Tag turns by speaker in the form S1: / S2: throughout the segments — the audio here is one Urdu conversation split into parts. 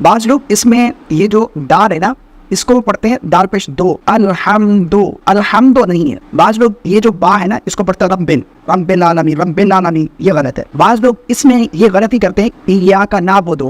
S1: بعض لوگ اس میں یہ جو دال ہے نا اس کو پڑھتے ہیں دال پیش دو، الحمدو، الحمدو نہیں ہے. بعض لوگ یہ جو با ہے نا اس کو پڑھتے ہیں رب العالمین، رب العالمین، یہ غلط ہے. بعض لوگ اس میں یہ غلطی کرتے ہیں ایاک نعبد،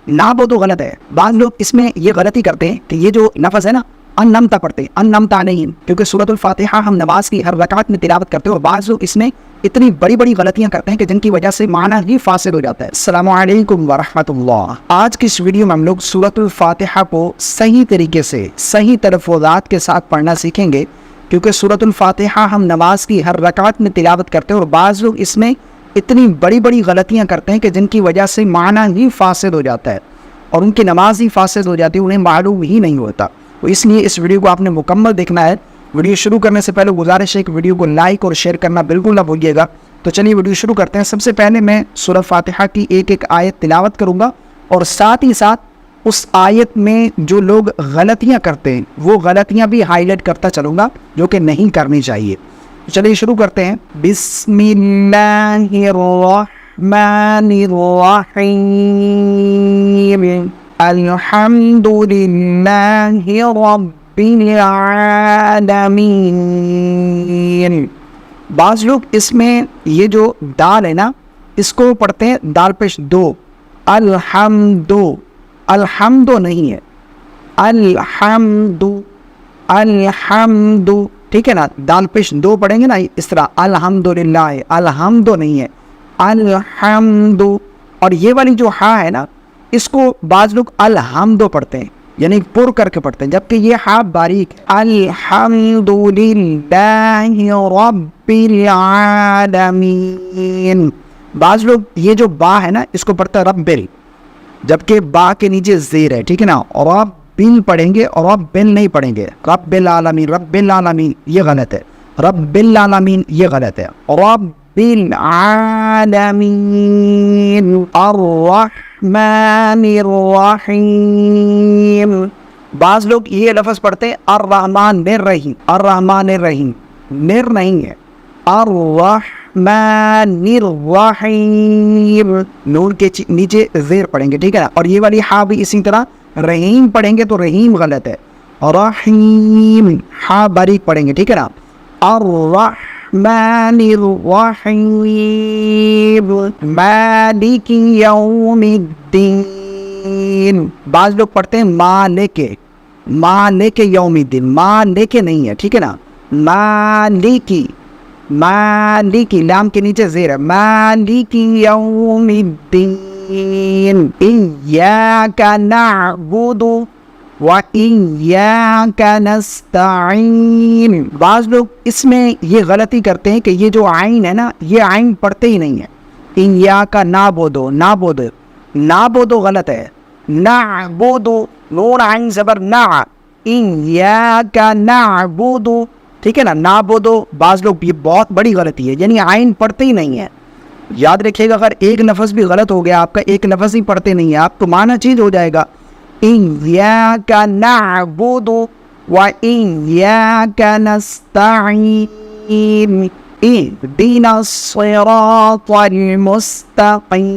S1: نعبد غلط ہے. بعض لوگ اس میں یہ غلطی کرتے ہیں کہ یہ جو لفظ ہے نا انمتا پڑھتے ہیں انمت علیہم، کیونکہ سورۃ الفاتحہ ہم نماز کی ہر رکعت میں تلاوت کرتے ہیں اور بعض لوگ اس میں اتنی بڑی بڑی غلطیاں کرتے ہیں کہ جن کی وجہ سے معنی ہی فاسد ہو جاتا ہے. السلام علیکم ورحمۃ اللہ. آج کی اس ویڈیو میں ہم لوگ سورۃ الفاتحہ کو صحیح طریقے سے صحیح تلفظات کے ساتھ پڑھنا سیکھیں گے، کیونکہ سورۃ الفاتحہ ہم نماز کی ہر رکعت میں تلاوت کرتے ہیں اور بعض لوگ اس میں اتنی بڑی بڑی غلطیاں کرتے ہیں کہ جن کی وجہ سے معنی ہی فاسد ہو جاتا ہے اور ان کی نماز ہی فاسد ہو جاتی ہے، انہیں معلوم ہی نہیں ہوتا. تو اس لیے اس ویڈیو کو آپ نے مکمل دیکھنا ہے. ویڈیو شروع کرنے سے پہلے گزارش ہے کہ ویڈیو کو لائک اور شیئر کرنا بالکل نہ بھولیے گا. تو چلیے ویڈیو شروع کرتے ہیں. سب سے پہلے میں سورۃ فاتحہ کی ایک ایک آیت تلاوت کروں گا اور ساتھ ہی ساتھ اس آیت میں جو لوگ غلطیاں کرتے ہیں وہ غلطیاں بھی ہائی لائٹ کرتا چلوں گا جو کہ نہیں کرنی چاہیے. چلیے شروع کرتے ہیں. بسم اللہ الرحمن الرحیم الحمد للہ رب العالمین. بعض لوگ اس میں یہ جو دال ہے نا اس کو پڑھتے ہیں دال پیش دو، الحمدو، الحمدو نہیں ہے، الحمدو، الحمدو، ٹھیک ہے نا. دال پیش دو پڑھیں گے نا اس طرح، الحمدللہ، الحمدو نہیں ہے، الحمدو. اور یہ والی جو ہا ہے نا اس کو بعض لوگ الحمدو پڑھتے ہیں، یعنی پر کر کے پڑھتے ہیں، جبکہ یہ ہا باریک. الحمدللہ رب العالمین. بعض لوگ یہ جو با ہے نا اس کو پڑھتا ہے رب، جبکہ با کے نیچے زیر ہے، ٹھیک ہے نا. رب بل پڑھیں گے اور رب بل نہیں پڑھیں گے. رب العالمین، رب العالمین یہ غلط ہے، رب العالمین یہ غلط ہے. رب العالمین الرحمن الرحیم. بعض لوگ یہ لفظ پڑھتے ہیں الرحمن الرحیم، الرحمن الرحیم، نر نہیں ہے، الرحمن الرحیم، نون کے نیچے زیر پڑھیں گے، ٹھیک ہے نا. اور یہ والی ہا بھی اسی طرح رحیم پڑھیں گے تو رحیم غلط ہے، رحیم ہا باریک پڑھیں گے، ٹھیک ہے نا. الرحمن الرحیم مالک یوم الدین. بعض لوگ پڑھتے ہیں مالک، مالک یوم الدین، مالک نہیں ہے، ٹھیک ہے نا. مالکی، مالکی لام کے نیچے زیر ہے، مالک یوم الدین. ایاک نعبد وَإِيَّاكَ نَسْتَعِينُ. بعض لوگ اس میں یہ غلطی کرتے ہیں کہ یہ جو عین ہے نا یہ عین پڑھتے ہی نہیں ہے. ایاک نعبد، نعبد، نعبد غلط ہے، نعبد نون عین زبر نا، ایاک نعبد، ٹھیک ہے نا. نعبد بعض لوگ یہ بہت بڑی غلطی ہے، یعنی عین پڑھتے ہی نہیں ہے. یاد رکھیے گا اگر ایک لفظ بھی غلط ہو گیا آپ کا، ایک لفظ ہی پڑھتے نہیں ہیں آپ تو معنی چیز ہو جائے گا. ایاک نعبد وإیاک نستعین اهدنا الصراط المستقیم.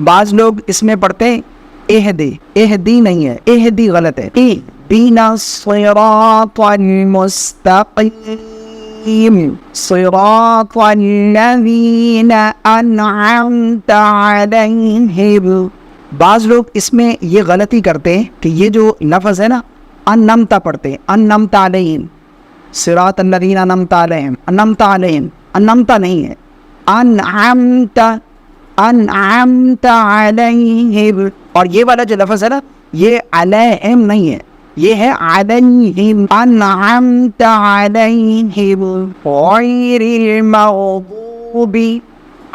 S1: بعض لوگ اس میں پڑھتے ہیں اہدی، اہدی نہیں ہے، اہدی غلط ہے، اهدنا الصراط المستقیم صراط الذین انعمت علیہم. بعض لوگ اس میں یہ غلطی کرتے ہیں کہ یہ جو لفظ ہے نا انمتا پڑھتے ہیں، انمت علیہم، صراط الذین انعمت علیہم، انمت علیہم، انمتا نہیں ہے، انعمت، انعمت علیہم. اور یہ والا جو لفظ ہے نا یہ علیہم نہیں ہے، یہ ہے علیہم، انعمت علیہم غیر المغضوب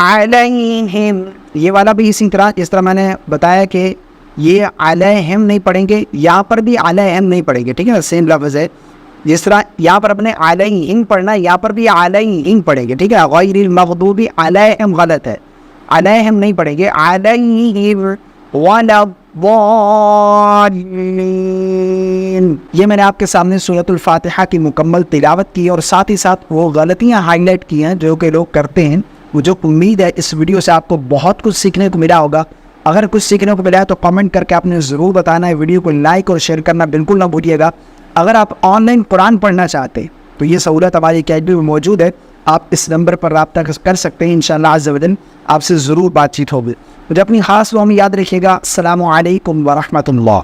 S1: علیہم. یہ والا بھی اسی طرح جس طرح میں نے بتایا کہ یہ علیہم نہیں پڑھیں گے، یہاں پر بھی علیہم نہیں پڑھیں گے، ٹھیک ہے نا. سیم لفظ ہے، جس طرح یہاں پر اپنے علیہم پڑھنا ہے یہاں پر بھی علیہم پڑھیں گے، ٹھیک ہے. غیر المغضوب علیہم غلط ہے، علیہم نہیں پڑھیں گے، علیہم ولا الضالین. یہ میں نے آپ کے سامنے سورۃ الفاتحہ کی مکمل تلاوت کی اور ساتھ ہی ساتھ وہ غلطیاں ہائی لائٹ کی ہیں جو کہ لوگ کرتے ہیں. مجھے امید ہے اس ویڈیو سے آپ کو بہت کچھ سیکھنے کو ملا ہوگا. اگر کچھ سیکھنے کو ملا ہے تو کامنٹ کر کے آپ نے ضرور بتانا ہے. ویڈیو کو لائک اور شیئر کرنا بالکل نہ بھولیے گا. اگر آپ آن لائن قرآن پڑھنا چاہتے تو یہ سہولت ہماری اکیڈمی میں موجود ہے. آپ اس نمبر پر رابطہ کر سکتے ہیں. انشاءاللہ عز و جل آپ سے ضرور بات چیت ہوگی. مجھے اپنی خاص دعا میں یاد رکھیے گا. السلام علیکم ورحمۃ اللہ.